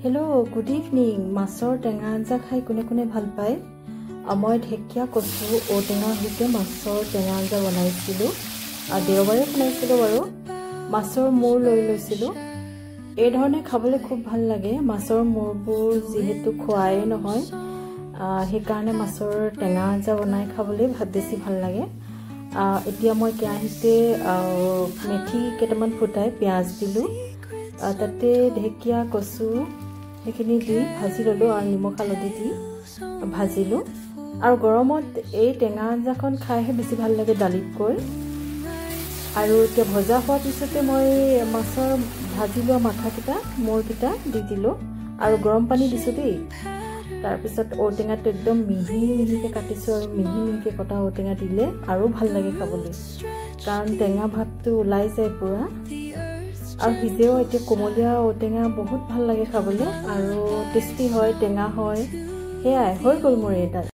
hello good evening माছৰ টেঙা আঞ্জা খাই কোনে কোনে ভাল পায় মই ঢেকিয়া কচু ঔটেঙা সৈতে মাছৰ টেঙা আঞ্জা বনাইছিলোঁ দেওবাৰে বনাইছিলোঁ বাৰু মাছৰ মূৰ লৈ লৈছিলোঁ এই ধৰণে খাবলৈ খুব ভাল লাগে মাছৰ মূৰবোৰ যিহেতু খোৱাই নহয় সেইকাৰণে মাছৰ টেঙা আঞ্জা বনাই খাবলৈ বেছি ভাল লাগে এতিয়া মই কেৰাহীতে মেথি কেইটামান ফুটাই পিয়াজ দিলোঁ তাতে ঢেকিয়া কচু সেইখিনি দি ভাজি ললো আৰু নিমখ হালধি দি ভাজিলো আৰু গৰমত এই টেঙা আঞ্জাখন খাইহে বেছি ভাল লাগে দালিতকৈ আৰু এতিয়া ভজা হোৱাৰ পিছতে মই মাছৰ ভাজি লোৱা মাথাকেইটা মূৰকেইটা দি দিলো আৰু গৰম পানী দিছো দেই তাৰপিছত ঔটেঙাটো একদম মিহি মিহিকৈ কাটিছো আৰু মিহি মিহিকৈ কটা ঔটেঙা দিলে আৰু ভাল লাগে খাবলৈ কাৰণ টেঙা ভাতটো ওলাই যায় পুৰা আৰু হিজেও এতিয়া কোমলীয়া ঔটেঙা বহুত ভাল লাগে খাবলৈ আৰু টেষ্টি হয় টেঙা হয় সেয়াই হৈ গ'ল মোৰ এটা